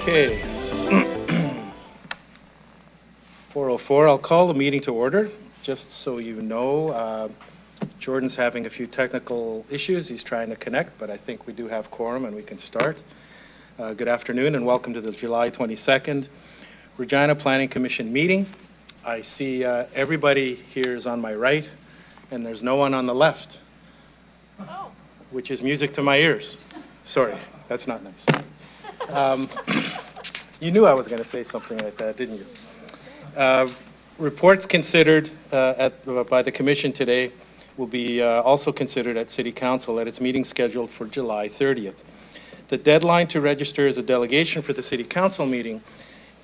Okay. 4:04, I'll call the meeting to order. Just so you know, Jordan's having a few technical issues. He's trying to connect, but I think we do have quorum and we can start. Good afternoon and welcome to the July 22nd Regina Planning Commission meeting. I see everybody here is on my right and there's no one on the left, which is music to my ears. Sorry, that's not nice. You knew I was going to say something like that, didn't you? Reports considered by the Commission today will be also considered at City Council at its meeting scheduled for July 30th. The deadline to register as a delegation for the City Council meeting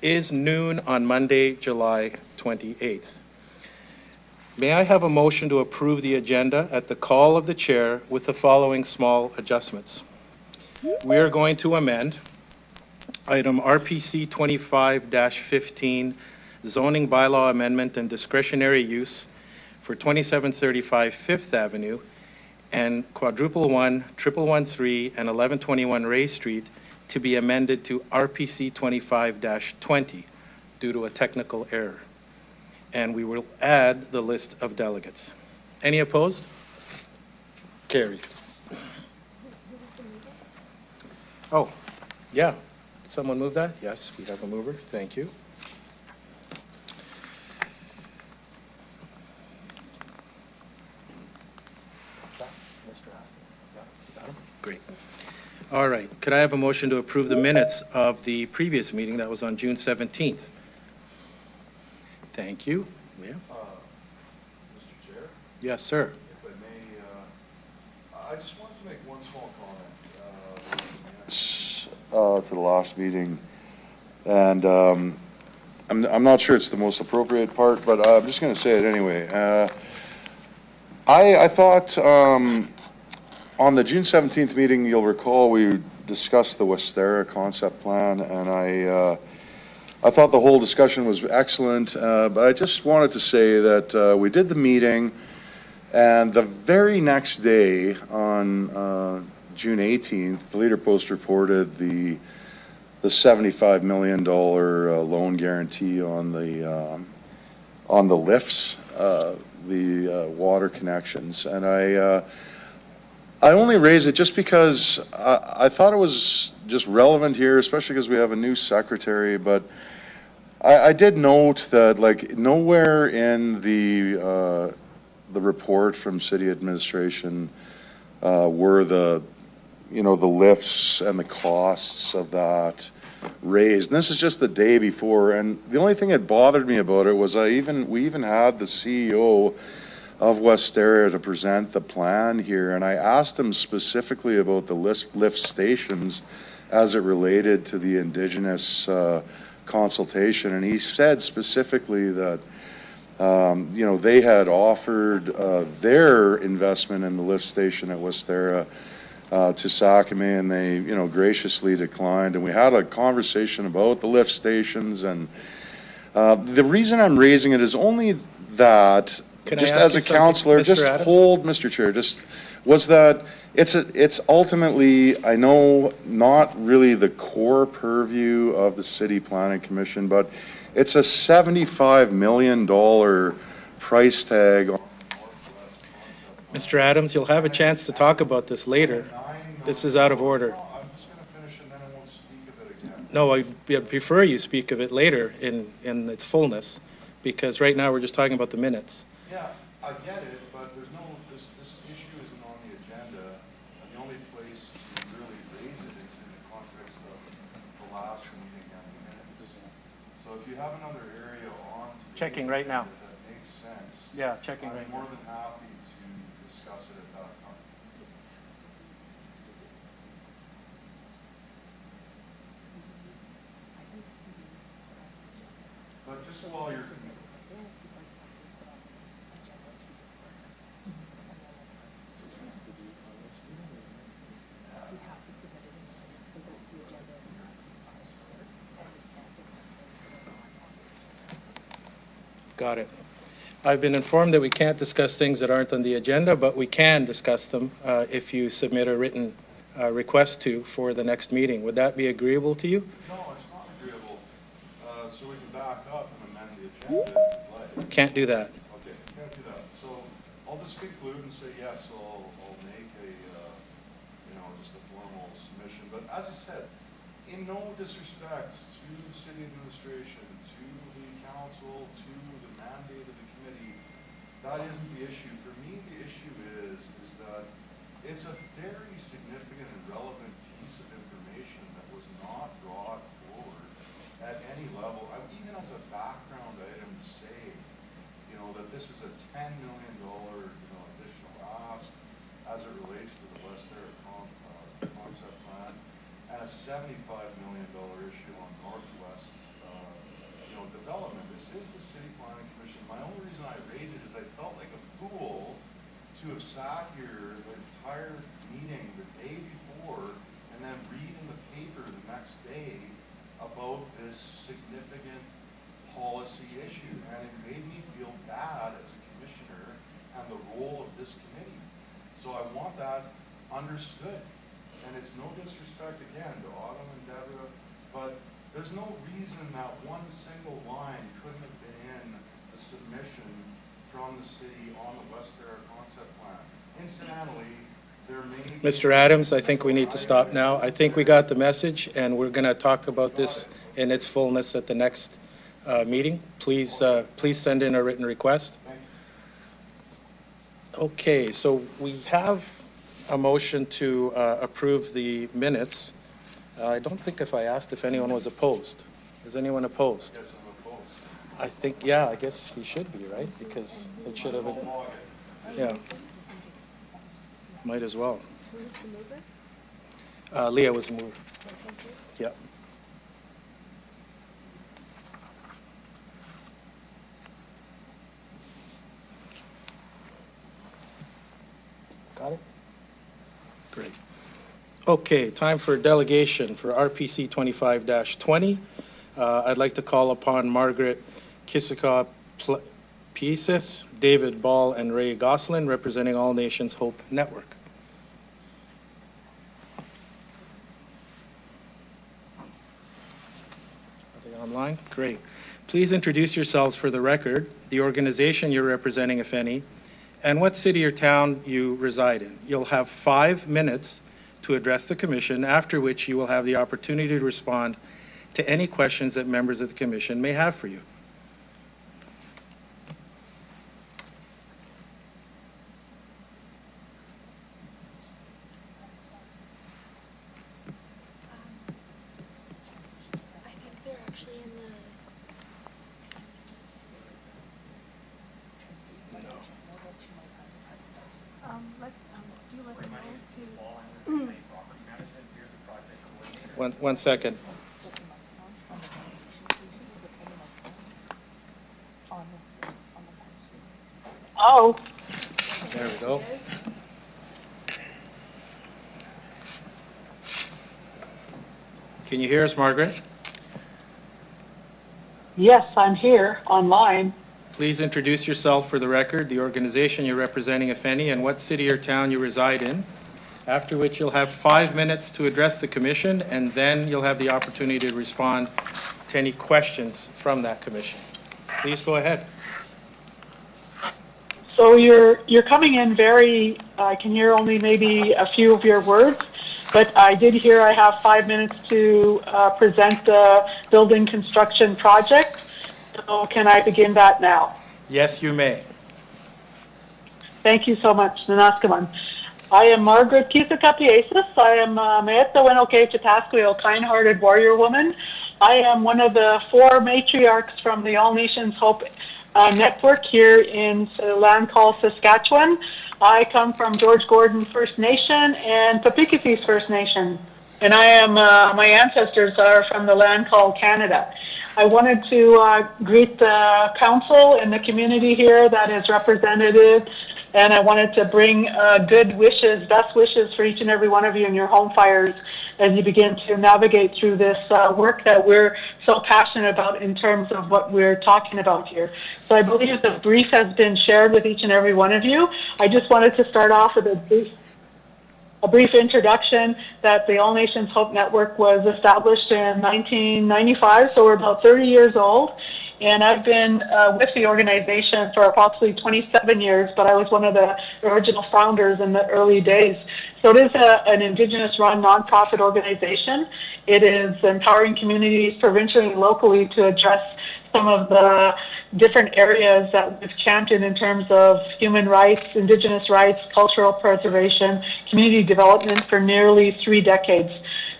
is noon on Monday, July 28th. May I have a motion to approve the agenda at the call of the chair with the following small adjustments? We are going to amend item RPC 25-15 zoning bylaw amendment and discretionary use for 2735 Fifth Avenue and quadruple 1, 1113, and 1121 Ray Street to be amended to RPC 25-20 due to a technical error. And we will add the list of delegates. Any opposed? Carried. Oh, yeah. Did someone move that? Yes, we have a mover. Thank you. Great. All right. Could I have a motion to approve the minutes of the previous meeting that was on June 17th? Thank you. Yeah. Mr. Chair? Yes, sir. If I may, I just wanted to make one small comment to the last meeting, and I'm not sure it's the most appropriate part, but I'm just going to say it anyway. I thought on the June 17th meeting, you'll recall we discussed the Westera concept plan, and I thought the whole discussion was excellent, but I just wanted to say that we did the meeting, and the very next day on June 18th, the Leader Post reported the $75 million loan guarantee on the lifts, the water connections, and I only raise it just because I thought it was just relevant here, especially because we have a new secretary, but I did note that like nowhere in the report from city administration were the lifts and the costs of that raised. And this is just the day before, and the only thing that bothered me about it was we even had the CEO of Westera to present the plan here, and I asked him specifically about the lift stations as it related to the Indigenous consultation, and he said specifically that they had offered their investment in the lift station at Westera to Sakame, and they graciously declined, and we had a conversation about the lift stations, and the reason I'm raising it is only that just as a councillor, just hold, Mr. Chair, just was that it's ultimately, I know, not really the core purview of the City Planning Commission, but it's a $75 million price tag. Mr. Adams, you'll have a chance to talk about this later. This is out of order. I'm just going to finish and then I won't speak of it again. No, I prefer you speak of it later in its fullness, because right now we're just talking about the minutes. Yeah, I get it, but this issue isn't on the agenda, and the only place to really raise it is in the context of the last meeting and the minutes. So if you have another area on Checking right now. that makes sense, Yeah, checking right I'm now. more than happy to discuss it at that time. But just while you're Got it. I've been informed that we can't discuss things that aren't on the agenda, but we can discuss them if you submit a written request for the next meeting. Would that be agreeable to you? No, it's not. Can't do that. Okay, can't do that. So I'll just conclude and say yes, I'll make a, just a formal submission. But as I said, in no disrespect to city administration, to the council, to the mandate of the committee, that isn't the issue. For me, the issue is that it's a very significant and relevant piece of information that was not brought forward at any level. Even as a background item to say, that this is a $10 million, additional ask as it relates to the West Era concept plan, and a $75 million issue on Northwest, development. This is the City Planning Commission. My only reason I raise it is I felt like a fool to have sat here the entire meeting the day before and then read in the paper the next day about this significant policy issue, and it made me feel bad as a commissioner and the role of this committee. So I want that understood, and it's no disrespect again to Autumn and Deborah, but there's no reason that one single line couldn't have been in the submission from the city on the West Era concept plan. Incidentally, there may be... Mr. Adams, I think we need to stop now. I think we got the message, and we're going to talk about this in its fullness at the next meeting. Please send in a written request. Okay, so we have a motion to approve the minutes. I don't think if I asked if anyone was opposed. Is anyone opposed? Yes, I'm opposed. I think, yeah, I guess he should be, right? Because it should have been, yeah. Might as well. Leah was moved. Yeah. Got it? Great. Okay, time for delegation for RPC 25-20. I'd like to call upon Margaret Kisika-Pieces, David Ball, and Ray Gosselin, representing All Nations Hope Network. Are they online? Great. Please introduce yourselves for the record, the organization you're representing, if any, and what city or town you reside in. You'll have 5 minutes to address the commission, after which you will have the opportunity to respond to any questions that members of the commission may have for you. I think they're actually in the... do you let them know to... One second. Oh, There we go. Can you hear us, Margaret? yes, I'm here online. Please introduce yourself for the record, the organization you're representing, if any, and what city or town you reside in, after which you'll have 5 minutes to address the commission, and then you'll have the opportunity to respond to any questions from that commission. Please go ahead. So you're coming in very, I can hear only maybe a few of your words, but I did hear I have 5 minutes to present the building construction project. So can I begin that now? Yes, you may. Thank you so much, Nanaskaman. I am Margaret Kisika-Pieces. I am Meeta Wenoke Chitasquil, kind-hearted warrior woman. I am one of the 4 matriarchs from the All Nations Hope network here in the land called Saskatchewan. I come from George Gordon First Nation and Papikis First Nation. And I am, my ancestors are from the land called Canada. I wanted to greet the council and the community here that is representative, and I wanted to bring good wishes, best wishes for each and every one of you in your home fires as you begin to navigate through this work that we're so passionate about in terms of what we're talking about here. So I believe the brief has been shared with each and every one of you. I just wanted to start off with a brief introduction that the All Nations Hope Network was established in 1995, so we're about 30 years old. And I've been with the organization for approximately 27 years, but I was one of the original founders in the early days. So it is an Indigenous-run nonprofit organization. It is empowering communities provincially and locally to address some of the different areas that we've championed in terms of human rights, Indigenous rights, cultural preservation, community development for nearly 3 decades.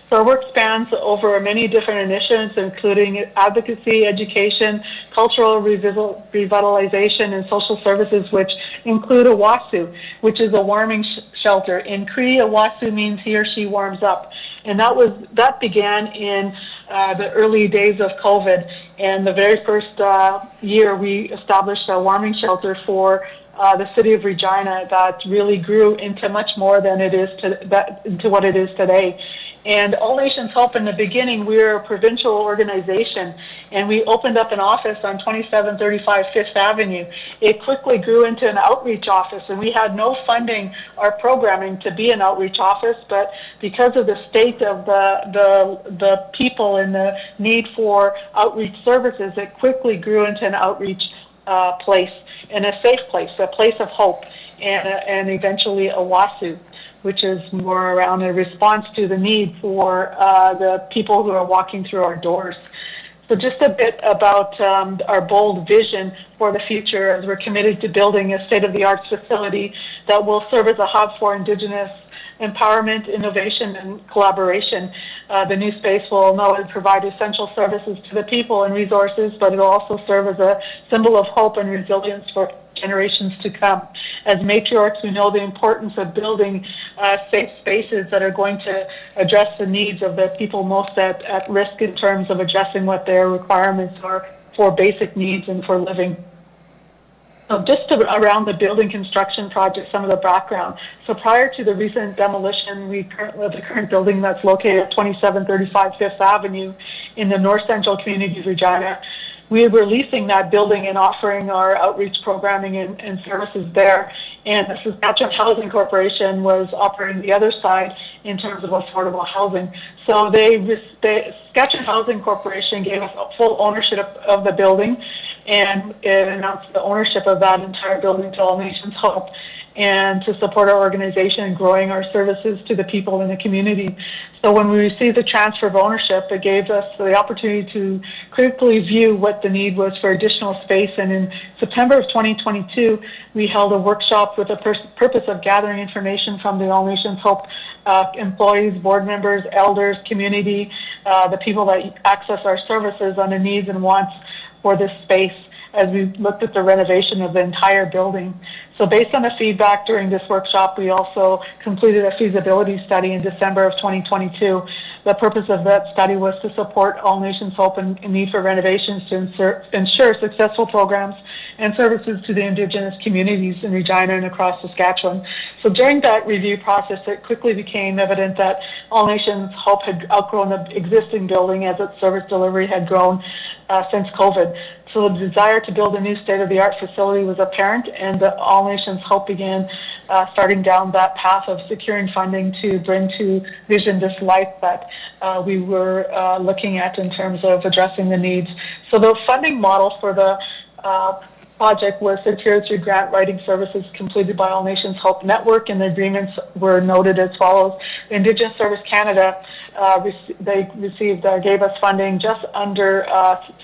So our work spans over many different initiatives, including advocacy, education, cultural revitalization, and social services, which include a wasu, which is a warming shelter. In Cree, a wasu means he or she warms up. And that began in the early days of COVID. And the very first year, we established a warming shelter for the city of Regina that really grew into much more than it is into what it is today. And All Nations Hope, in the beginning, we were a provincial organization, and we opened up an office on 2735 Fifth Avenue. It quickly grew into an outreach office, and we had no funding or programming to be an outreach office, but because of the state of the people and the need for outreach services, it quickly grew into an outreach place, and a safe place, a place of hope, and eventually a wasu, which is more around a response to the need for the people who are walking through our doors. So just a bit about our bold vision for the future, as we're committed to building a state-of-the-art facility that will serve as a hub for Indigenous empowerment, innovation, and collaboration. The new space will not only provide essential services to the people and resources, but it will also serve as a symbol of hope and resilience for generations to come. As matriarchs, we know the importance of building safe spaces that are going to address the needs of the people most at risk in terms of addressing what their requirements are for basic needs and for living. So just around the building construction project, some of the background. So prior to the recent demolition, the current building that's located at 2735 Fifth Avenue in the north central community of Regina, we were leasing that building and offering our outreach programming and services there. And the Saskatchewan Housing Corporation was operating the other side in terms of affordable housing. So the Saskatchewan Housing Corporation gave us full ownership of the building, and it announced the ownership of that entire building to All Nations Hope, and to support our organization and growing our services to the people in the community. So when we received the transfer of ownership, it gave us the opportunity to critically view what the need was for additional space. And in September of 2022, we held a workshop with the purpose of gathering information from the All Nations Hope employees, board members, elders, community, the people that access our services on the needs and wants for this space, as we looked at the renovation of the entire building. So based on the feedback during this workshop, we also completed a feasibility study in December of 2022. The purpose of that study was to support All Nations Hope and need for renovations to ensure successful programs and services to the Indigenous communities in Regina and across Saskatchewan. So during that review process, it quickly became evident that All Nations Hope had outgrown the existing building as its service delivery had grown since COVID. So the desire to build a new state-of-the-art facility was apparent, and the All Nations Hope began starting down that path of securing funding to bring to vision this life that we were looking at in terms of addressing the needs. So the funding model for the project was secured through grant writing services completed by All Nations Hope Network, and the agreements were noted as follows. Indigenous Service Canada, gave us funding just under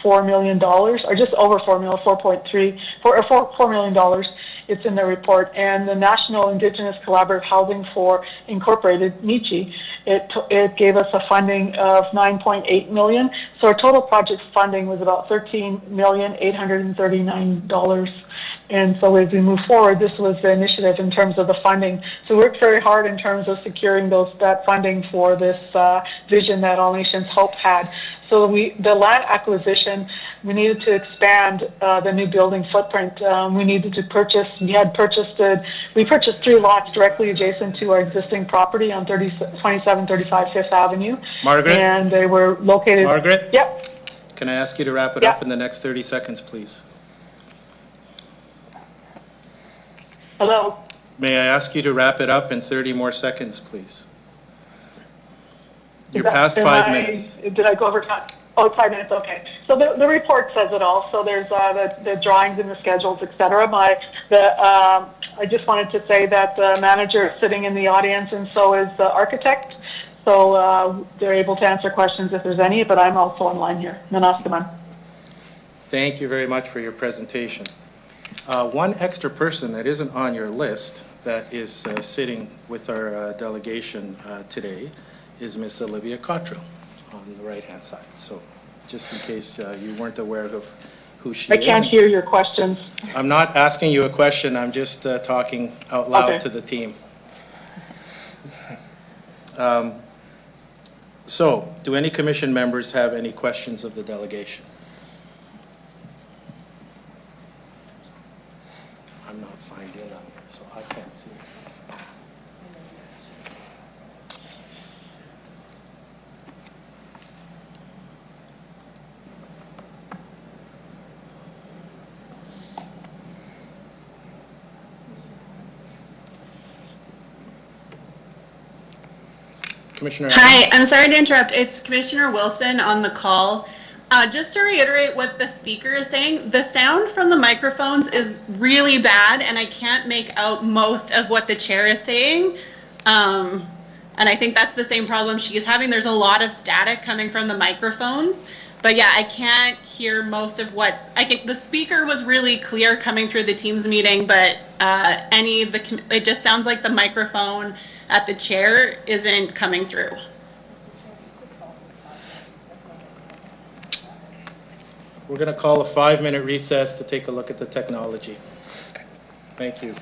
$4 million, or just over $4 million, $4 million. It's in the report. And the National Indigenous Collaborative Housing for Incorporated, NICHI, it gave us a funding of $9.8 million. So our total project funding was about $13,839. And so as we move forward, this was the initiative in terms of the funding. So we worked very hard in terms of securing that funding for this vision that All Nations Hope had. So the land acquisition, we needed to expand the new building footprint. We purchased 3 lots directly adjacent to our existing property on 2735 Fifth Avenue. Margaret? And they were located... Margaret? Yep. Can I ask you to wrap it up in the next 30 seconds, please? Hello? May I ask you to wrap it up in 30 more seconds, please? You're past 5 minutes. Did I go over time? Oh, it's 5 minutes, okay. So the report says it all. So there's the drawings and the schedules, et cetera. I just wanted to say that the manager is sitting in the audience, and so is the architect. So they're able to answer questions if there's any, but I'm also online here. Namaskaman. Thank you very much for your presentation. One extra person that isn't on your list that is sitting with our delegation today is Miss Olivia Cottrell on the right-hand side. So just in case you weren't aware of who she is. I can't hear your questions. I'm not asking you a question. I'm just talking out loud to the team. So, do any commission members have any questions of the delegation? I'm not signed in on here, so I can't see. Commissioner. Hi, I'm sorry to interrupt. It's Commissioner Wilson on the call. Just to reiterate what the speaker is saying, the sound from the microphones is really bad and I can't make out most of what the chair is saying. And I think that's the same problem she's having. There's a lot of static coming from the microphones. But yeah, I can't hear most of the speaker was really clear coming through the Teams meeting, but it just sounds like the microphone at the chair isn't coming through. We're going to call a 5-minute recess to take a look at the technology. Thank you.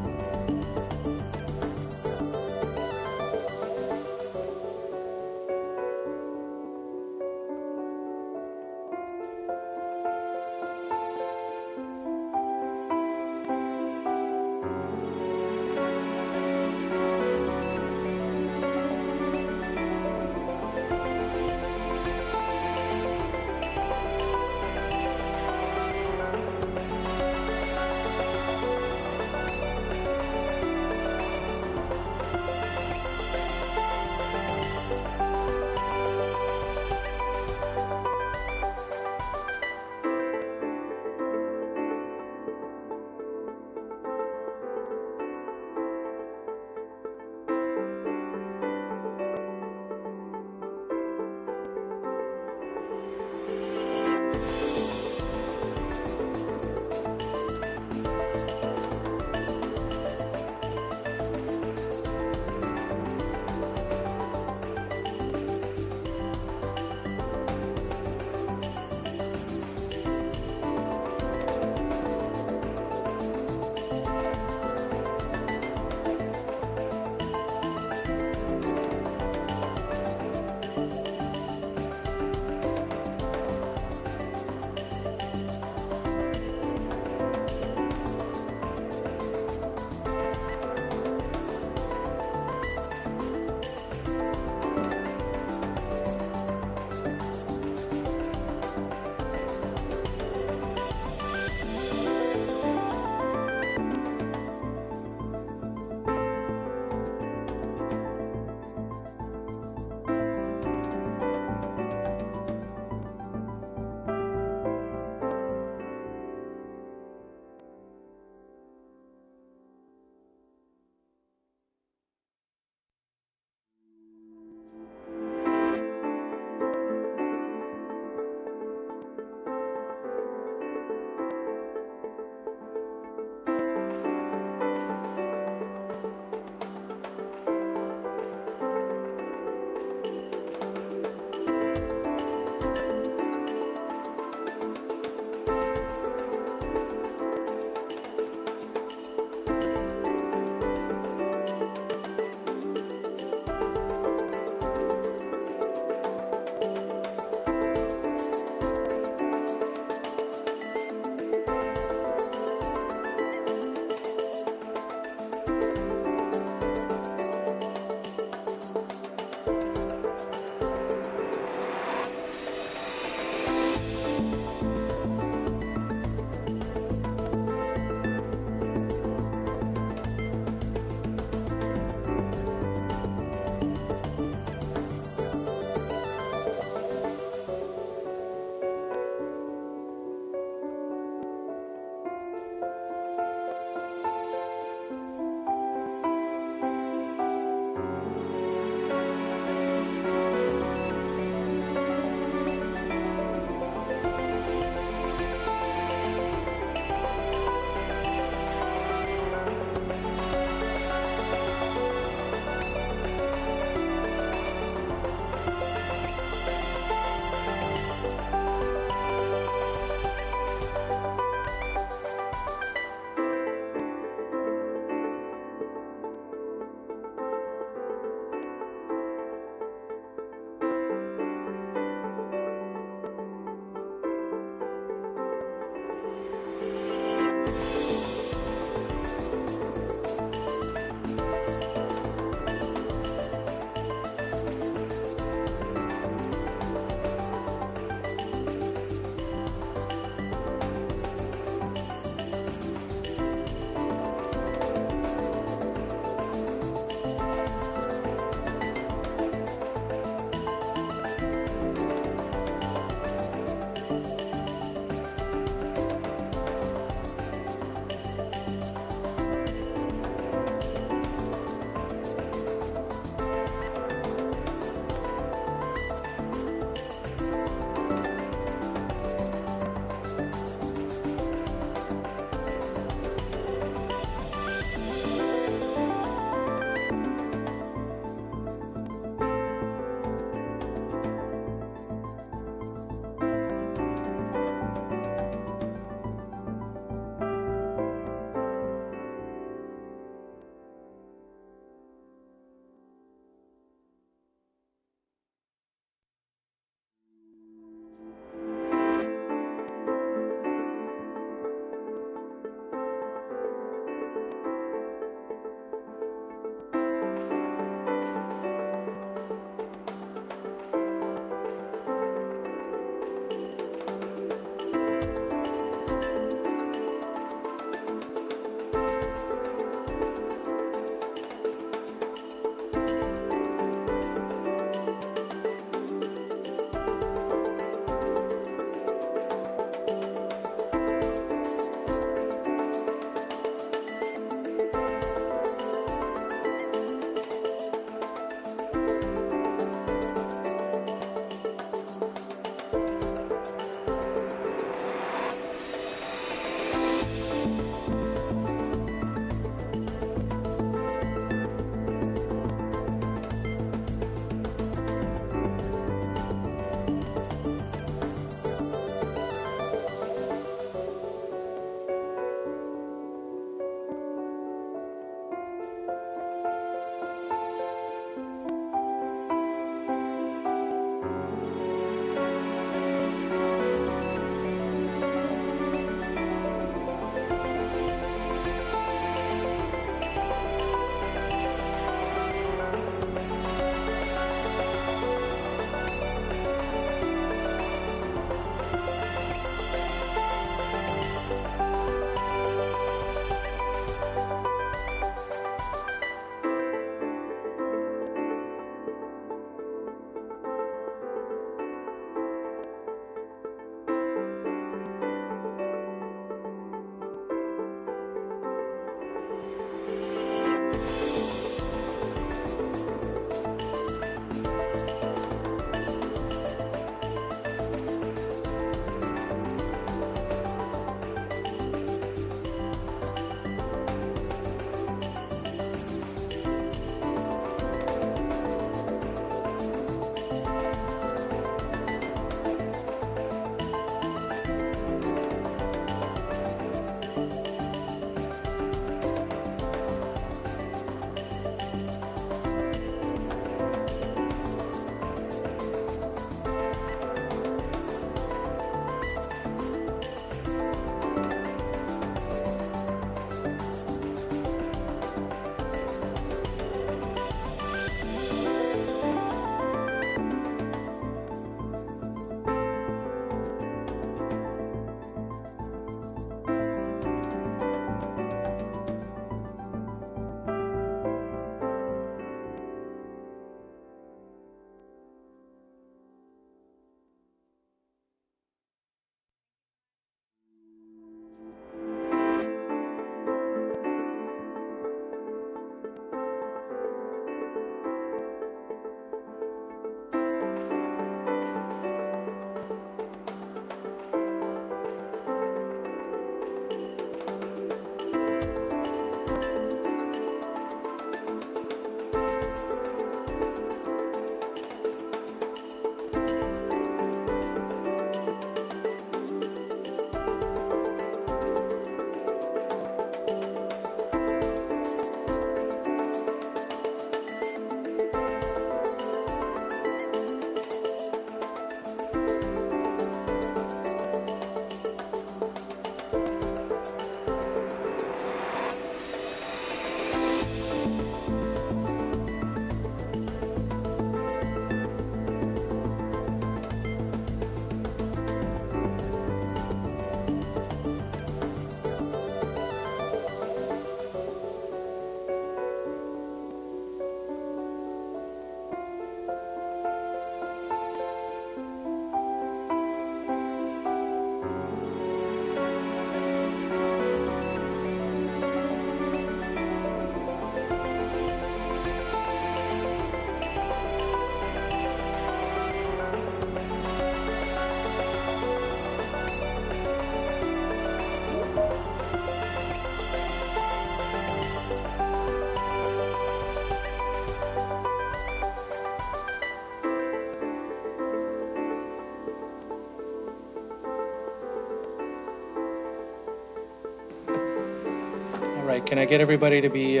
All right, can I get everybody to be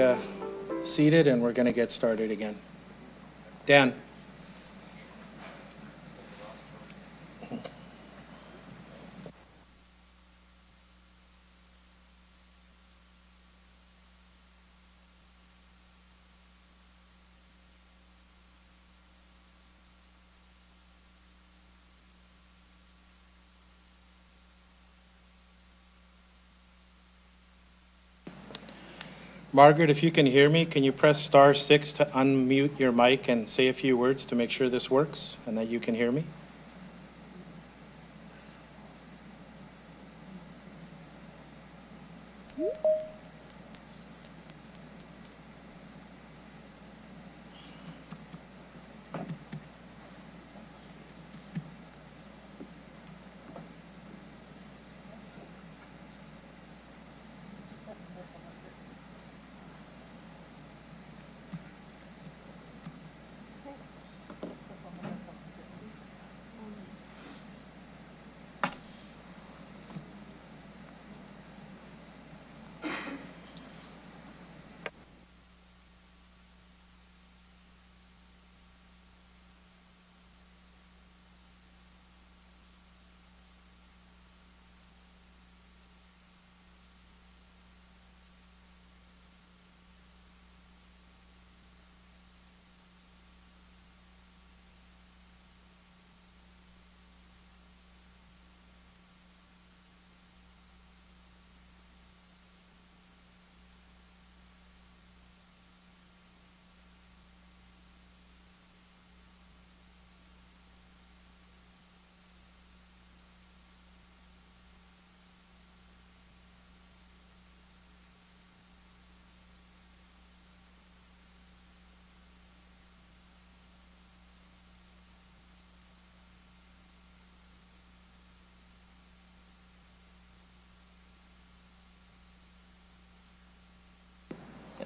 seated, and we're going to get started again. Dan. Margaret, if you can hear me, can you press *6 to unmute your mic and say a few words to make sure this works and that you can hear me?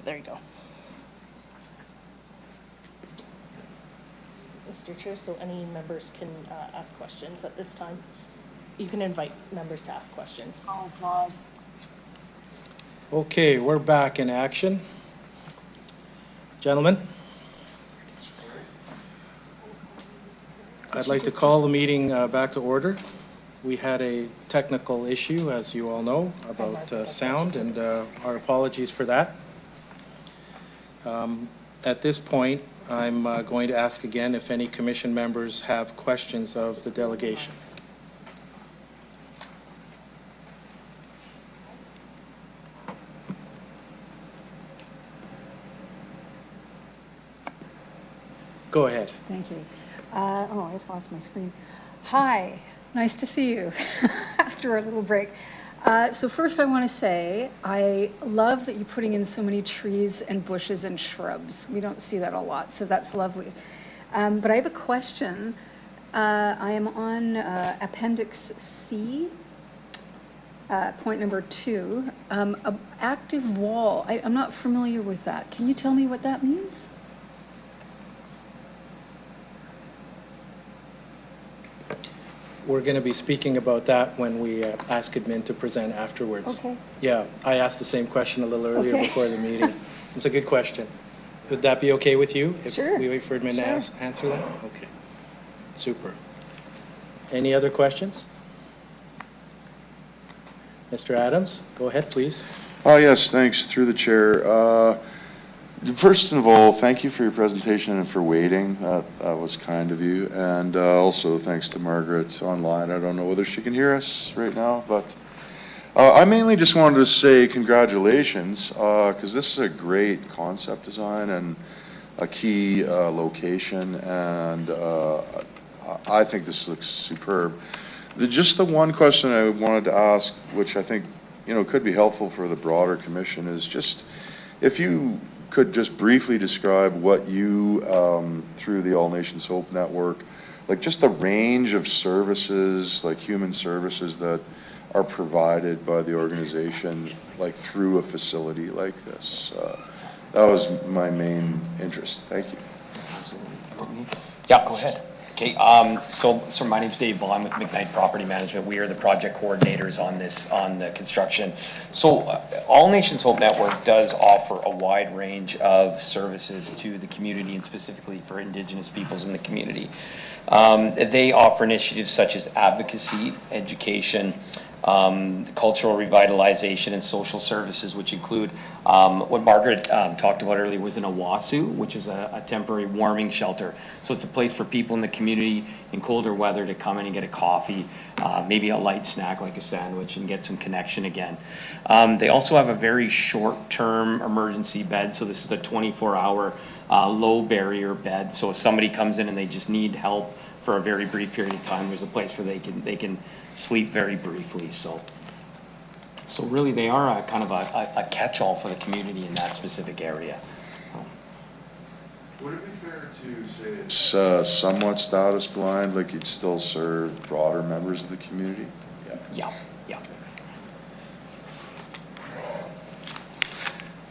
There you go. Mr. Chair, so any members can ask questions at this time. You can invite members to ask questions. Oh, God. Okay, we're back in action. Gentlemen, I'd like to call the meeting back to order. We had a technical issue, as you all know, about sound, and our apologies for that. At this point, I'm going to ask again if any commission members have questions of the delegation. Go ahead. Thank you. I just lost my screen. Hi, nice to see you after a little break. So first I want to say, I love that you're putting in so many trees and bushes and shrubs. We don't see that a lot, so that's lovely. But I have a question. I am on Appendix C, point number 2. Active wall, I'm not familiar with that. Can you tell me what that means? We're going to be speaking about that when we ask admin to present afterwards. Okay. Yeah, I asked the same question a little earlier Okay. before the meeting. It's a good question. Would that be okay with you? Sure. If we wait for admin to answer that? Okay. Super. Any other questions? Mr. Adams, go ahead, please. Oh, yes, thanks, through the chair. First of all, thank you for your presentation and for waiting. That was kind of you. And also thanks to Margaret online. I don't know whether she can hear us right now, but I mainly just wanted to say congratulations, because this is a great concept design and a key location, and I think this looks superb. Just the one question I wanted to ask, which I think could be helpful for the broader commission, is just if you could just briefly describe what you, through the All Nations Hope Network, like just the range of services, like human services that are provided by the organization, like through a facility like this. That was my main interest. Thank you. Yeah, go ahead. Okay, so my name's Dave Bond with McKnight Property Management. We are the project coordinators on the construction. So All Nations Hope Network does offer a wide range of services to the community, and specifically for Indigenous peoples in the community. They offer initiatives such as advocacy, education, cultural revitalization, and social services, which include what Margaret talked about earlier was an awasu, which is a temporary warming shelter. So it's a place for people in the community in colder weather to come in and get a coffee, maybe a light snack like a sandwich, and get some connection again. They also have a very short-term emergency bed. So this is a 24-hour low barrier bed. So if somebody comes in and they just need help for a very brief period of time, there's a place where they can sleep very briefly. So really they are a kind of a catch-all for the community in that specific area. Would it be fair to say it's somewhat status blind, like you'd still serve broader members of the community? Yeah.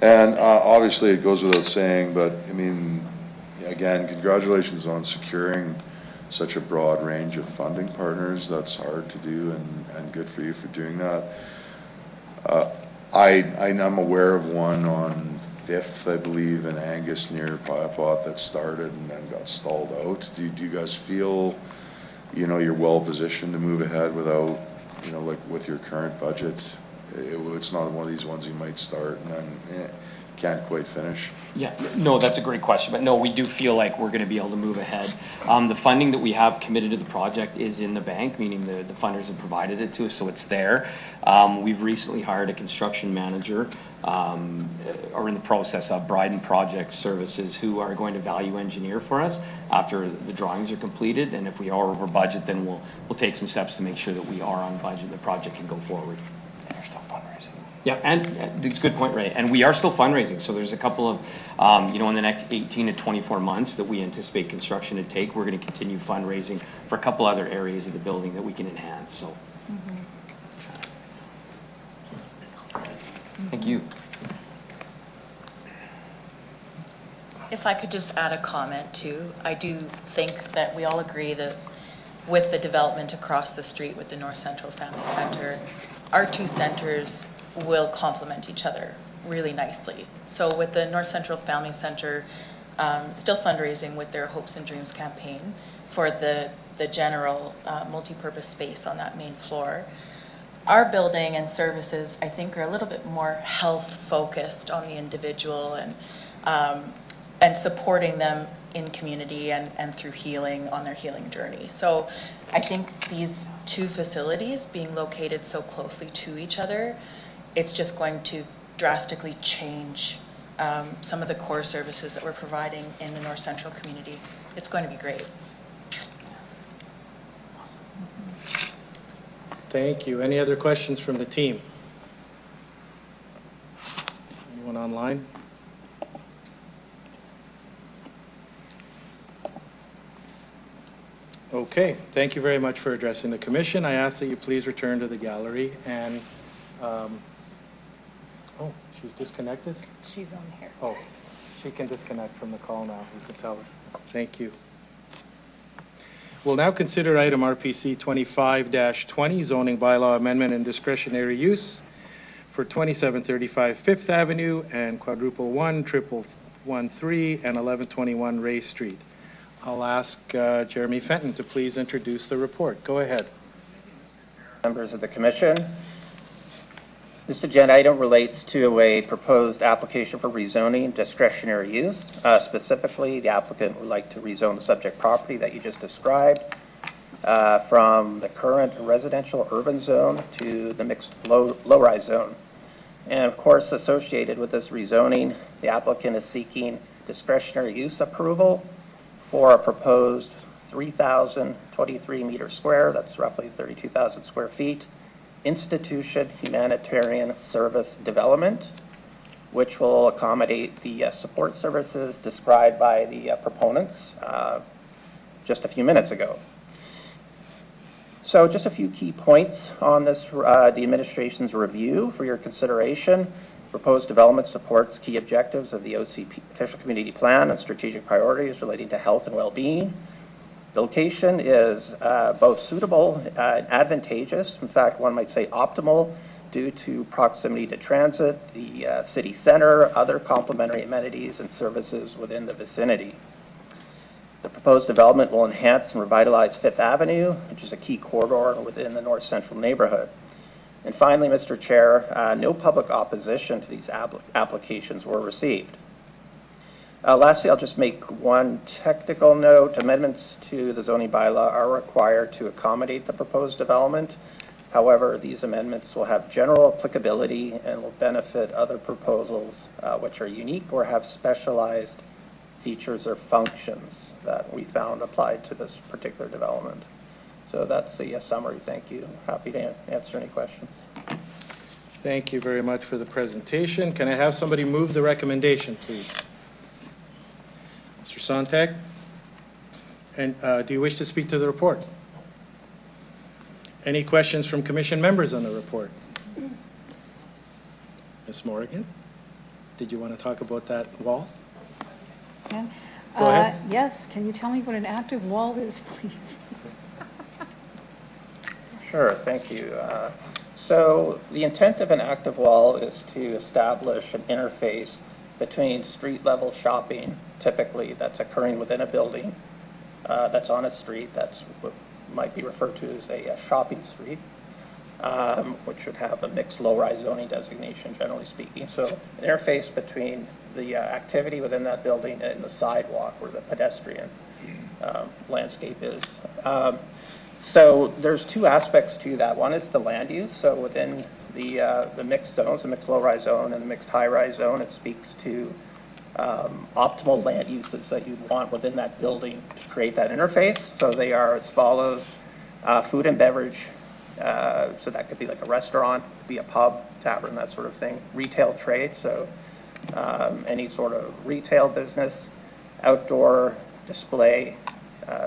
And obviously it goes without saying, but I mean, again, congratulations on securing such a broad range of funding partners. That's hard to do, and good for you for doing that. I'm aware of one on 5th, I believe, in Angus near Piapot that started and then got stalled out. Do you guys feel, you're well positioned to move ahead without, like with your current budget? It's not one of these ones you might start and then can't quite finish? Yeah, no, that's a great question, but no, we do feel like we're going to be able to move ahead. The funding that we have committed to the project is in the bank, meaning the funders have provided it to us, so it's there. We've recently hired a construction manager, or in the process of Bryden Project Services, who are going to value engineer for us after the drawings are completed, and if we are over budget, then we'll take some steps to make sure that we are on budget and the project can go forward. And you're still fundraising. Yeah, and it's a good point, Ray. And we are still fundraising. So there's a couple of, in the next 18 to 24 months that we anticipate construction to take, we're going to continue fundraising for a couple other areas of the building that we can enhance. So, Thank you. If I could just add a comment too, I do think that we all agree that with the development across the street with the North Central Family Center, our two centers will complement each other really nicely. So with the North Central Family Center still fundraising with their Hopes and Dreams campaign for the general multi-purpose space on that main floor, our building and services, I think, are a little bit more health focused on the individual and supporting them in community and through healing on their healing journey. So I think these two facilities being located so closely to each other, it's just going to drastically change some of the core services that we're providing in the North Central community. It's going to be great. Thank you. Any other questions from the team? Anyone online? Okay, thank you very much for addressing the commission. I ask that you please return to the gallery and, oh, she's disconnected? She's on here. Oh, she can disconnect from the call now. You can tell her. Thank you. We'll now consider item RPC 25-20, zoning bylaw amendment and discretionary use for 2735 Fifth Avenue and quadruple 1-1-1-3 and 1121 Ray Street. I'll ask Jeremy Fenton to please introduce the report. Go ahead. Members of the commission, this agenda item relates to a proposed application for rezoning discretionary use. Specifically, the applicant would like to rezone the subject property that you just described from the current residential urban zone to the mixed low-rise zone. And of course, associated with this rezoning, the applicant is seeking discretionary use approval for a proposed 3,023 meters square, that's roughly 32,000 square feet, institution humanitarian service development, which will accommodate the support services described by the proponents just a few minutes ago. So just a few key points on this, the administration's review for your consideration. Proposed development supports key objectives of the OCP official community plan and strategic priorities relating to health and well-being. The location is both suitable and advantageous. In fact, one might say optimal due to proximity to transit, the city center, other complementary amenities and services within the vicinity. The proposed development will enhance and revitalize Fifth Avenue, which is a key corridor within the north central neighborhood. And finally, Mr. Chair, no public opposition to these applications were received. Lastly, I'll just make one technical note. Amendments to the zoning bylaw are required to accommodate the proposed development. However, these amendments will have general applicability and will benefit other proposals which are unique or have specialized features or functions that we found applied to this particular development. So that's the summary. Thank you. Happy to answer any questions. Thank you very much for the presentation. Can I have somebody move the recommendation, please? Mr. Sontag? And do you wish to speak to the report? Any questions from commission members on the report? Ms. Morgan, did you want to talk about that wall? Yeah. Go ahead. Yes, can you tell me what an active wall is, please? Sure, thank you. So the intent of an active wall is to establish an interface between street level shopping, typically that's occurring within a building that's on a street, that's what might be referred to as a shopping street, which would have a mixed low-rise zoning designation, generally speaking. So an interface between the activity within that building and the sidewalk where the pedestrian landscape is. So there's two aspects to that. One is the land use. So within the mixed zones, the mixed low-rise zone and the mixed high-rise zone, it speaks to optimal land uses that you'd want within that building to create that interface. So they are as follows: food and beverage, so that could be like a restaurant, could be a pub, tavern, that sort of thing. Retail trade, so any sort of retail business, outdoor display.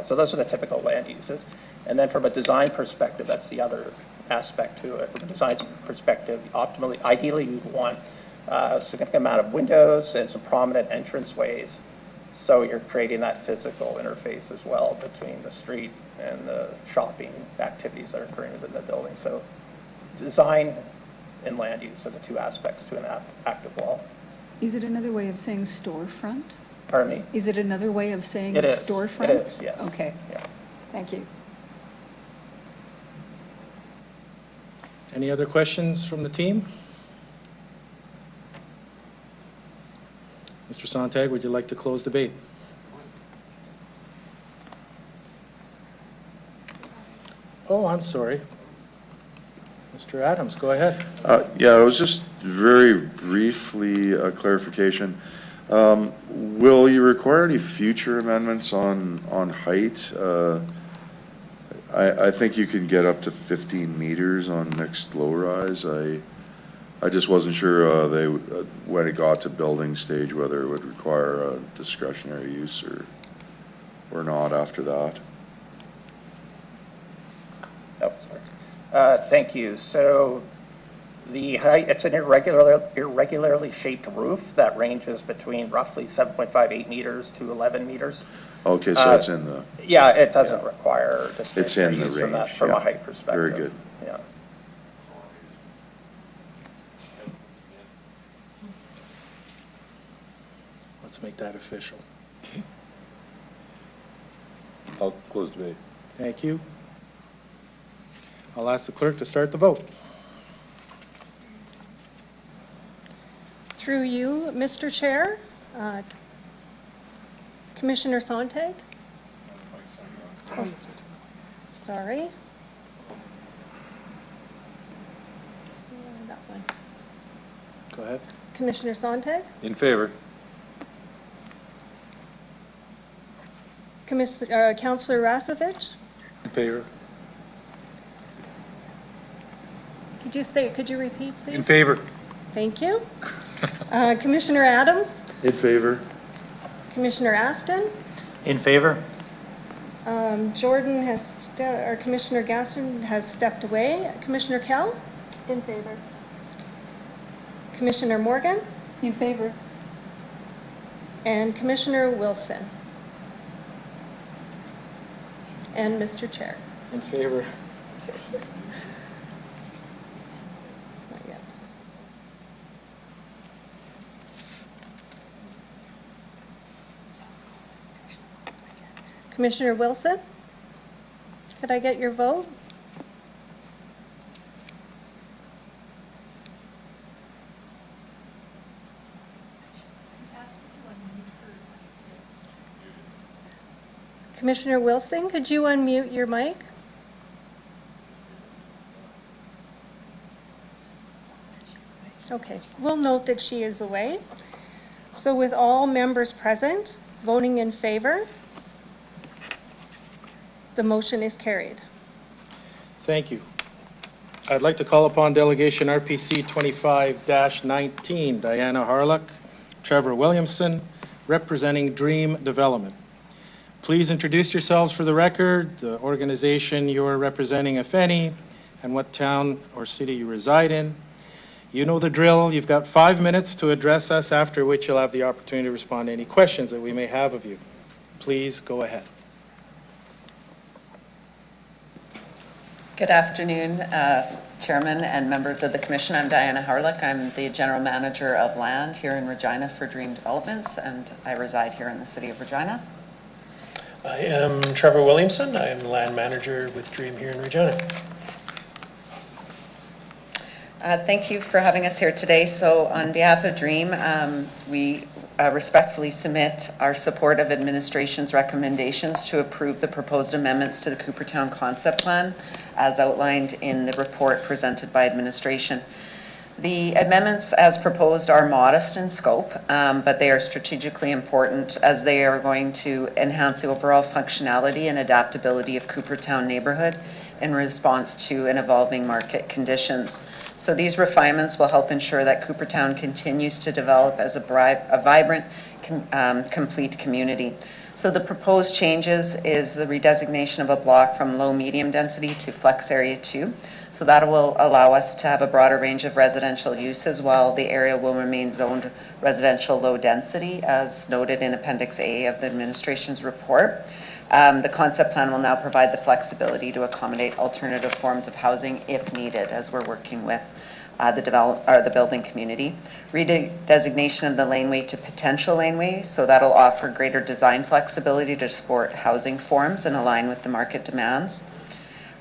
So those are the typical land uses. And then from a design perspective, that's the other aspect to it. From a design perspective, optimally, ideally, you'd want a significant amount of windows and some prominent entrance ways. So you're creating that physical interface as well between the street and the shopping activities that are occurring within the building. So design and land use are the two aspects to an active wall. Is it another way of saying storefront? Pardon me? Is it another way of saying It is. storefronts? It is, yeah. Okay, Yeah. thank you. Any other questions from the team? Mr. Sontag, would you like to close debate? Oh, I'm sorry. Mr. Adams, go ahead. Yeah, it was just very briefly a clarification. Will you require any future amendments on height? I think you can get up to 15 meters on mixed low-rise. I just wasn't sure when it got to building stage, whether it would require a discretionary use or not after that. Oh, sorry. Thank you. So the height, it's an irregularly shaped roof that ranges between roughly 7.58 meters to 11 meters. Okay, so it's in the... Yeah, it doesn't require It's in the use from range, from yeah. a height perspective. Very good. Yeah. Let's make that official. I'll close debate. Thank you. I'll ask the clerk to start the vote. Through you, Mr. Chair, Commissioner Sontag? Oh, sorry. That one. Go ahead. Commissioner Sontag? In favor. Councillor Rasovich? In favor. Could you repeat, please? In favor. Thank you. Commissioner Adams? In favor? Commissioner Aston? In favor? Jordan has, or Commissioner Gaston has stepped away. Commissioner Kell? In favor. Commissioner Morgan? In favor? And Commissioner Wilson? And Mr. Chair. In favor? Not yet. Commissioner Wilson, could I get your vote? Commissioner Wilson, could you unmute your mic? Okay, we'll note that she is away. So with all members present, voting in favor, the motion is carried. Thank you. I'd like to call upon Delegation RPC 25-19, Diana Harlock, Trevor Williamson, representing Dream Development. Please introduce yourselves for the record, the organization you are representing, if any, and what town or city you reside in. You know the drill. You've got 5 minutes to address us, after which you'll have the opportunity to respond to any questions that we may have of you. Please go ahead. Good afternoon, Chairman and members of the Commission. I'm Diana Harlock. I'm the General Manager of Land here in Regina for Dream Developments, and I reside here in the City of Regina. I am Trevor Williamson. I am the Land Manager with Dream here in Regina. Thank you for having us here today. So on behalf of Dream, we respectfully submit our support of administration's recommendations to approve the proposed amendments to the Coopertown Concept Plan as outlined in the report presented by administration. The amendments as proposed are modest in scope, but they are strategically important as they are going to enhance the overall functionality and adaptability of Coopertown neighborhood in response to an evolving market conditions. So these refinements will help ensure that Coopertown continues to develop as a vibrant, complete community. So the proposed changes is the redesignation of a block from low-medium density to flex area 2. So that will allow us to have a broader range of residential uses while the area will remain zoned residential low density as noted in Appendix A of the administration's report. The concept plan will now provide the flexibility to accommodate alternative forms of housing if needed as we're working with the building community. Redesignation of the laneway to potential laneway, so that'll offer greater design flexibility to support housing forms and align with the market demands.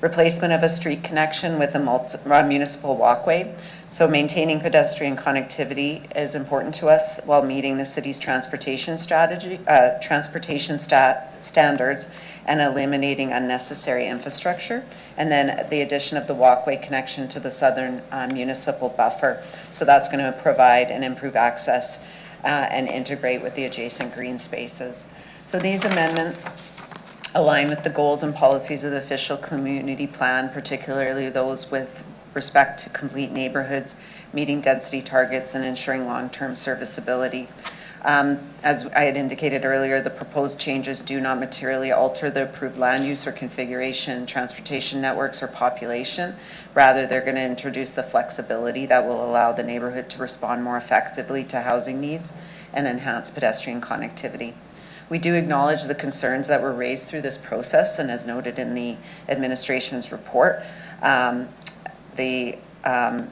Replacement of a street connection with a municipal walkway. So maintaining pedestrian connectivity is important to us while meeting the city's transportation standards and eliminating unnecessary infrastructure. And then the addition of the walkway connection to the southern municipal buffer. So that's going to provide and improve access and integrate with the adjacent green spaces. So these amendments align with the goals and policies of the official community plan, particularly those with respect to complete neighborhoods, meeting density targets, and ensuring long-term serviceability. As I had indicated earlier, the proposed changes do not materially alter the approved land use or configuration, transportation networks, or population. Rather, they're going to introduce the flexibility that will allow the neighborhood to respond more effectively to housing needs and enhance pedestrian connectivity. We do acknowledge the concerns that were raised through this process, and as noted in the administration's report, the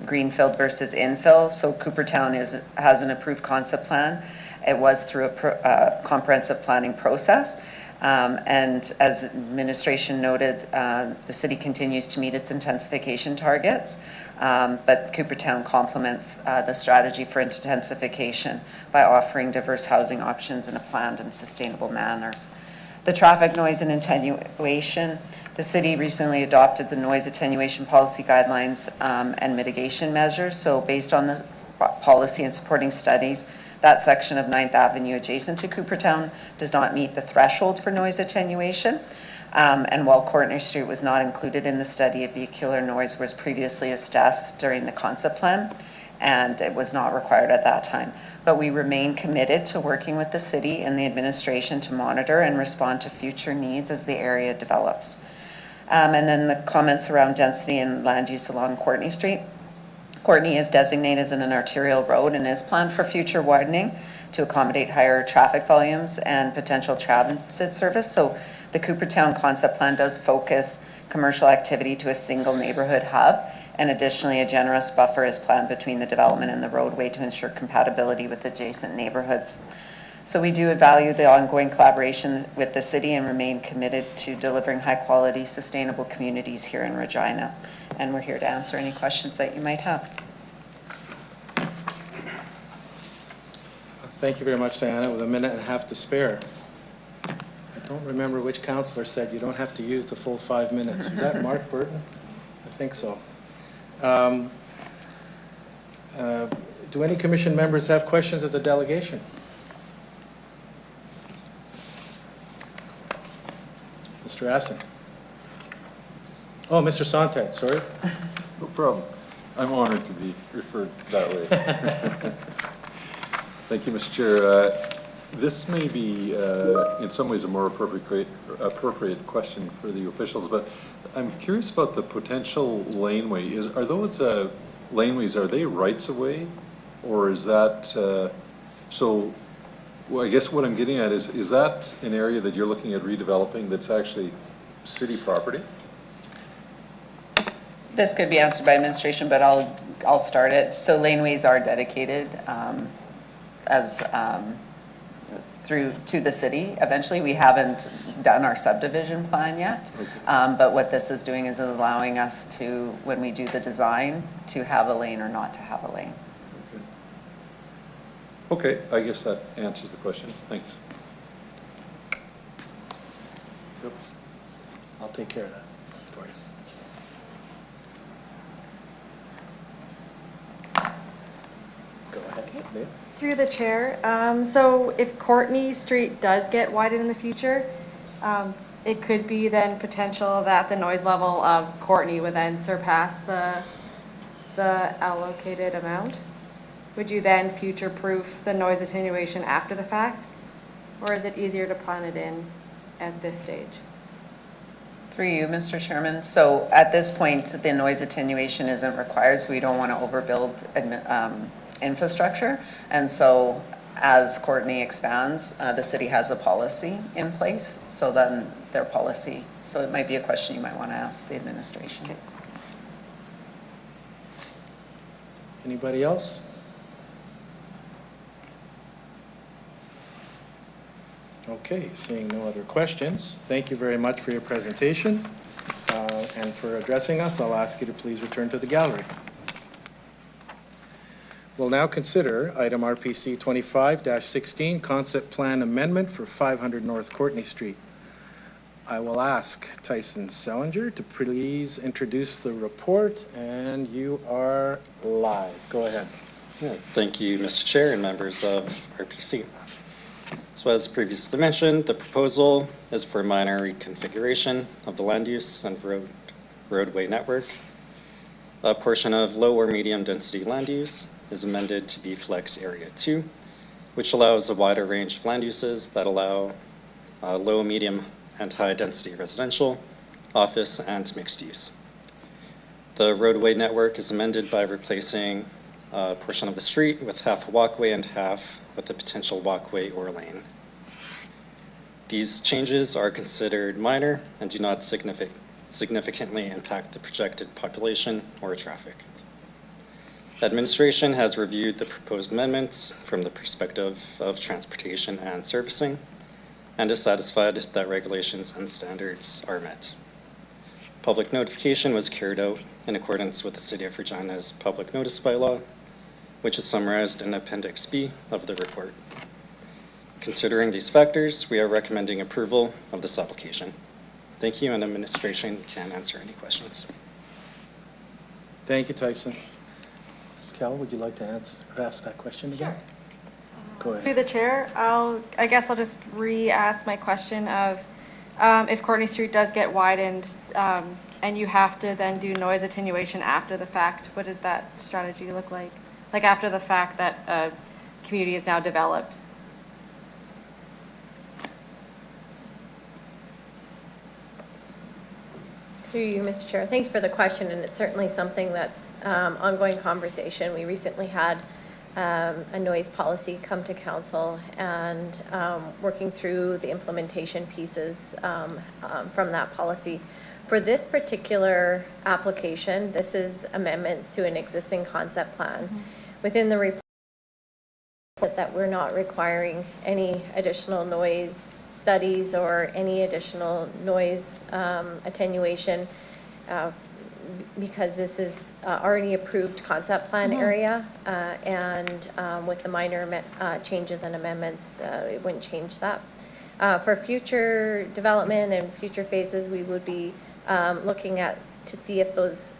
greenfield versus infill. So Coopertown has an approved concept plan. It was through a comprehensive planning process. And as administration noted, the city continues to meet its intensification targets, but Coopertown complements the strategy for intensification by offering diverse housing options in a planned and sustainable manner. The traffic noise and attenuation. The city recently adopted the noise attenuation policy guidelines and mitigation measures. So based on the policy and supporting studies, that section of 9th Avenue adjacent to Coopertown does not meet the threshold for noise attenuation. And while Courtney Street was not included in the study, vehicular noise was previously assessed during the concept plan, and it was not required at that time. But we remain committed to working with the city and the administration to monitor and respond to future needs as the area develops. And then the comments around density and land use along Courtney Street. Courtney is designated as an arterial road and is planned for future widening to accommodate higher traffic volumes and potential transit service. So The Coopertown concept plan does focus commercial activity to a single neighborhood hub, and additionally, a generous buffer is planned between the development and the roadway to ensure compatibility with adjacent neighborhoods. So we do value the ongoing collaboration with the city and remain committed to delivering high-quality, sustainable communities here in Regina. And we're here to answer any questions that you might have. Thank you very much, Diana. With a minute and a half to spare. I don't remember which councillor said you don't have to use the full 5 minutes. Was that Mark Burton? I think so. Do any commission members have questions of the delegation? Mr. Aston. Oh, Mr. Sontag, sorry. No problem. I'm honored to be referred that way. Thank you, Mr. Chair. This may be, in some ways, a more appropriate question for the officials, but I'm curious about the potential laneway. Are those laneways, are they rights of way, or is that, well, I guess what I'm getting at is that an area that you're looking at redeveloping that's actually city property? This could be answered by administration, but I'll start it. So laneways are dedicated through to the city. Eventually, we haven't done our subdivision plan yet, okay. But what this is doing is allowing us to, when we do the design, to have a lane or not to have a lane. Okay, I guess that answers the question. Thanks. Oops. I'll take care of that for you. Go ahead, Leah. Through the chair, so if Courtney Street does get widened in the future, it could be then potential that the noise level of Courtney would then surpass the allocated amount. Would you then future-proof the noise attenuation after the fact? Or is it easier to plan it in at this stage? Through you, Mr. Chairman. So at this point, the noise attenuation isn't required, so we don't want to overbuild infrastructure. And so as Courtney expands, the city has a policy in place, so then their policy. So it might be a question you might want to ask the administration. Okay. Anybody else? Okay, seeing no other questions, thank you very much for your presentation and for addressing us. I'll ask you to please return to the gallery. We'll now consider item RPC 25-16, Concept Plan Amendment for 500 North Courtney Street. I will ask Tyson Selinger to please introduce the report, and you are live. Go ahead. Yeah, thank you, Mr. Chair and members of RPC. So as previously mentioned, the proposal is for minor reconfiguration of the land use and roadway network. A portion of low or medium density land use is amended to be Flex Area 2, which allows a wider range of land uses that allow low, medium, and high density residential, office, and mixed use. The roadway network is amended by replacing a portion of the street with half a walkway and half with a potential walkway or lane. These changes are considered minor and do not significantly impact the projected population or traffic. Administration has reviewed the proposed amendments from the perspective of transportation and servicing and is satisfied that regulations and standards are met. Public notification was carried out in accordance with the City of Regina's public notice bylaw, which is summarized in Appendix B of the report. Considering these factors, we are recommending approval of this application. Thank you, and administration can answer any questions. Thank you, Tyson. Ms. Kell, would you like to ask that question again? Sure. Go ahead. Through the chair, I guess I'll just re-ask my question of if Courtney Street does get widened and you have to then do noise attenuation after the fact, what does that strategy look like? Like after the fact that a community is now developed? Through you, Mr. Chair. Thank you for the question, and it's certainly something that's ongoing conversation. We recently had a noise policy come to council and working through the implementation pieces from that policy. For this particular application, this is amendments to an existing concept plan. Within the report that we're not requiring any additional noise studies or any additional noise attenuation because this is already approved concept plan area and with the minor changes and amendments, it wouldn't change that. For future development and future phases, we would be looking at to see if those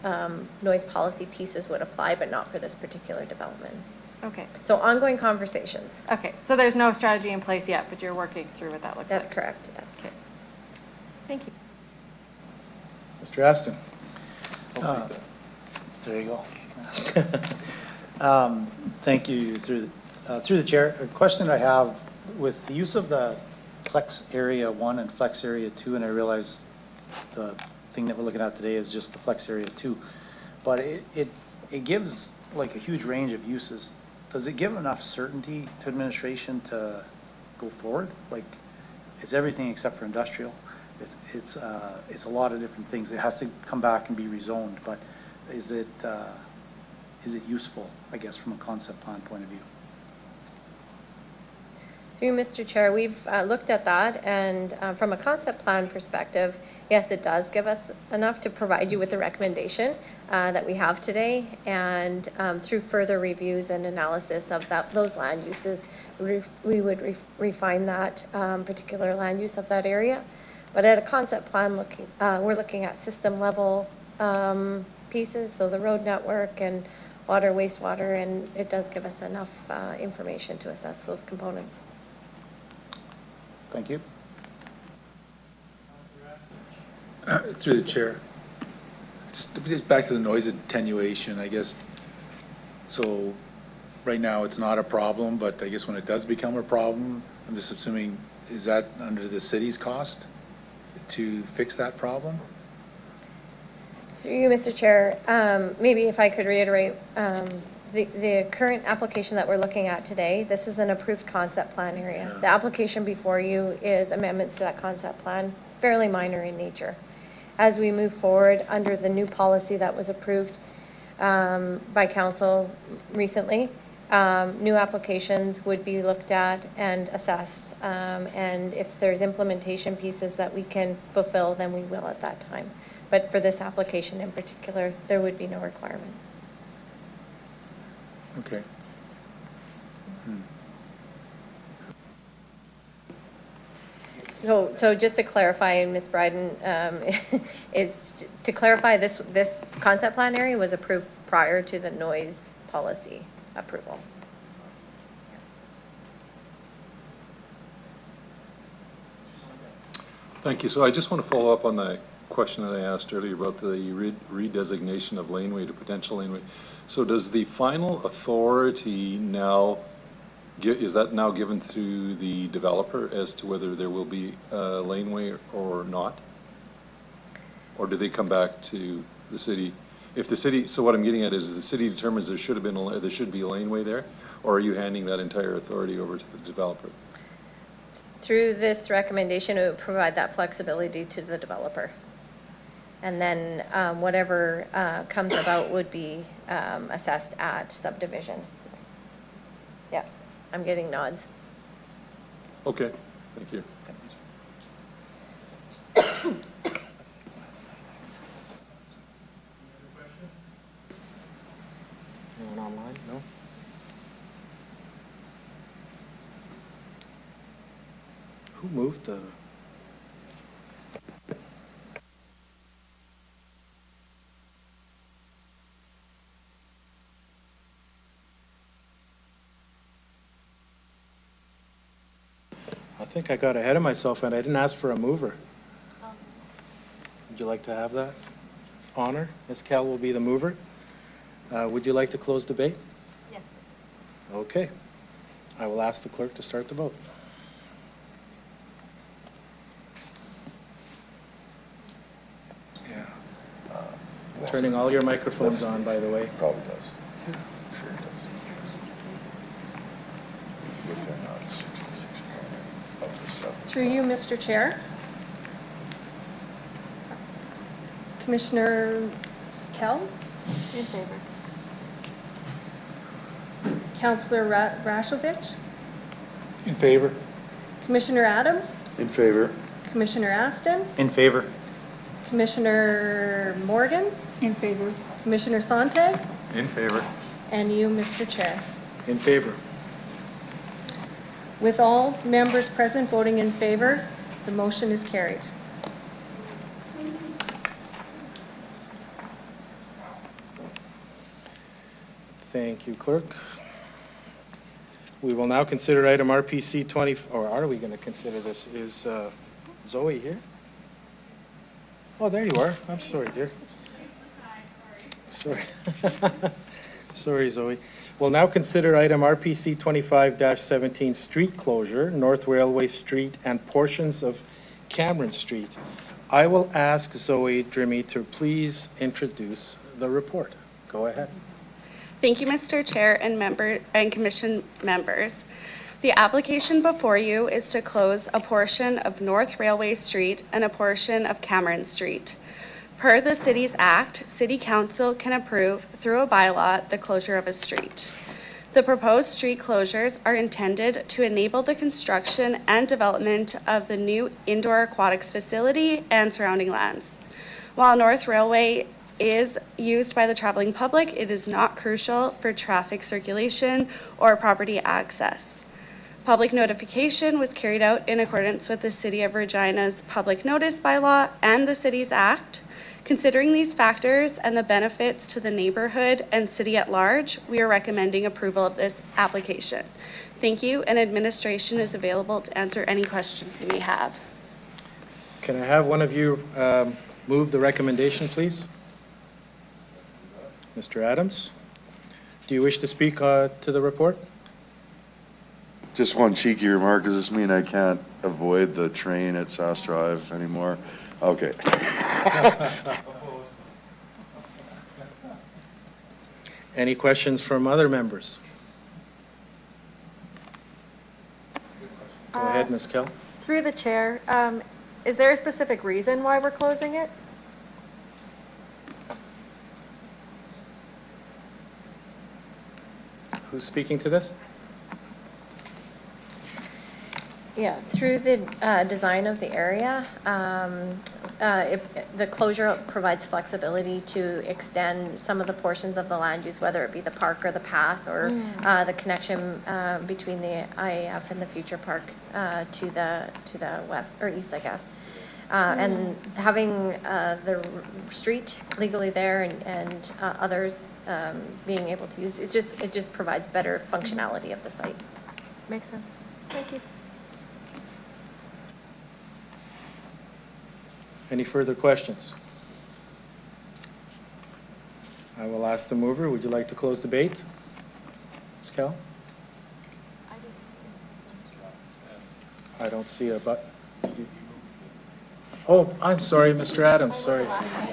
noise policy pieces would apply, but not for this particular development. Okay. So ongoing conversations. Okay, so there's no strategy in place yet, but you're working through what that looks That's like. correct, yes. Okay. Thank you. Mr. Aston. There you go. Thank you, through the chair. A question that I have with the use of the Flex Area 1 and Flex Area 2, and I realize the thing that we're looking at today is just the Flex Area 2, but it gives like a huge range of uses. Does it give enough certainty to administration to go forward? Like, it's everything except for industrial. It's a lot of different things. It has to come back and be rezoned, but is it useful, I guess, from a concept plan point of view? Through Mr. Chair, we've looked at that, and from a concept plan perspective, yes, it does give us enough to provide you with the recommendation that we have today, and through further reviews and analysis of those land uses, we would refine that particular land use of that area. But at a concept plan, we're looking at system level pieces, so the road network and water, wastewater, and it does give us enough information to assess those components. Thank you. Through the chair. Just back to the noise attenuation, I guess. So right now it's not a problem, but I guess when it does become a problem, I'm just assuming, is that under the city's cost to fix that problem? Through you, Mr. Chair, maybe if I could reiterate, the current application that we're looking at today, this is an approved concept plan area. The application before you is amendments to that concept plan, fairly minor in nature. As we move forward under the new policy that was approved by council recently, new applications would be looked at and assessed. And if there's implementation pieces that we can fulfill, then we will at that time. But for this application in particular, there would be no requirement. Okay. So just to clarify, Ms. Bryden, is to clarify, this concept plan area was approved prior to the noise policy approval. Thank you. So I just want to follow up on the question that I asked earlier about the redesignation of laneway to potential laneway. So does the final authority now, is that now given to the developer as to whether there will be a laneway or not? Or do they come back to the city? If the city, so what I'm getting at is the city determines there should be a laneway there, or are you handing that entire authority over to the developer? Through this recommendation, it would provide that flexibility to the developer. And then whatever comes about would be assessed at subdivision. Yeah, I'm getting nods. Okay, thank you. Anyone online? No? Who moved the? I think I got ahead of myself and I didn't ask for a mover. Would you like to have that honor? Ms. Cal will be the mover. Would you like to close debate? Yes. Okay. I will ask the clerk to start the vote. Yeah. Turning all your microphones on, by the way. Probably does. Sure does. Through you, Mr. Chair. Commissioner Kell? In favor. Councillor Rashovich? In favor. Commissioner Adams? In favor. Commissioner Aston? In favor. Commissioner Morgan? In favor. Commissioner Sontag? In favor. And you, Mr. Chair. In favor. With all members present voting in favor, the motion is carried. Thank you, Clerk. We will now consider item RPC 20, or are we going to consider this? Is Zoe here? Oh, there you are. I'm sorry, dear. Sorry. Sorry, Zoe. We'll now consider item RPC 25-17, street closure, North Railway Street and portions of Cameron Street. I will ask Zoe Drimmy to please introduce the report. Go ahead. Thank you, Mr. Chair and Commission members. The application before you is to close a portion of North Railway Street and a portion of Cameron Street. Per the Cities Act, City Council can approve through a bylaw the closure of a street. The proposed street closures are intended to enable the construction and development of the new indoor aquatics facility and surrounding lands. While North Railway is used by the traveling public, it is not crucial for traffic circulation or property access. Public notification was carried out in accordance with the City of Regina's Public Notice Bylaw and the Cities Act. Considering these factors and the benefits to the neighborhood and city at large, we are recommending approval of this application. Thank you, and administration is available to answer any questions you may have. Can I have one of you move the recommendation, please? Mr. Adams, do you wish to speak to the report? Just one cheeky remark. Does this mean I can't avoid the train at Sass Drive anymore? Okay. Any questions from other members? Go ahead, Ms. Kell. Through the chair, is there a specific reason why we're closing it? Who's speaking to this? Yeah, through the design of the area, the closure provides flexibility to extend some of the portions of the land use, whether it be the park or the path or the connection between the IAF and the future park to the west or east, I guess. And having the street legally there and others being able to use, it just provides better functionality of the site. Makes sense. Thank you. Any further questions? I will ask the mover. Would you like to close debate? Ms. Kell? I don't see a button. Oh, I'm sorry, Mr. Adams, sorry.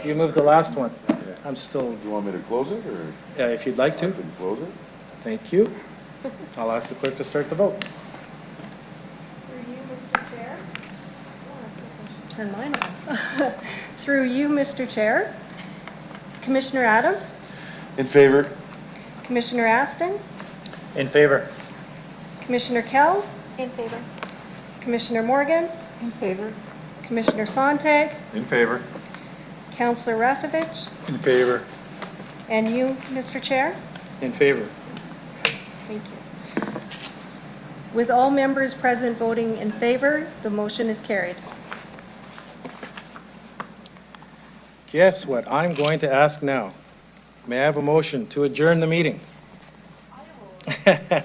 You moved the last one. I'm still... Do you want me to close it, or? Yeah, if you'd like to. I can close it. Thank you. I'll ask the clerk to start the vote. Through you, Mr. Chair. Turn mine on. Through you, Mr. Chair. Commissioner Adams? In favor. Commissioner Aston? In favor. Commissioner Kell? In favor. Commissioner Morgan? In favor. Commissioner Sontag? In favor. Councillor Rasevich? In favor. And you, Mr. Chair? In favor. Thank you. With all members present voting in favor, the motion is carried. Guess what I'm going to ask now? May I have a motion to adjourn the meeting?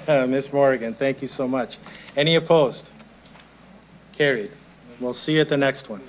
Ms. Morgan, thank you so much. Any opposed? Carried. We'll see you at the next one.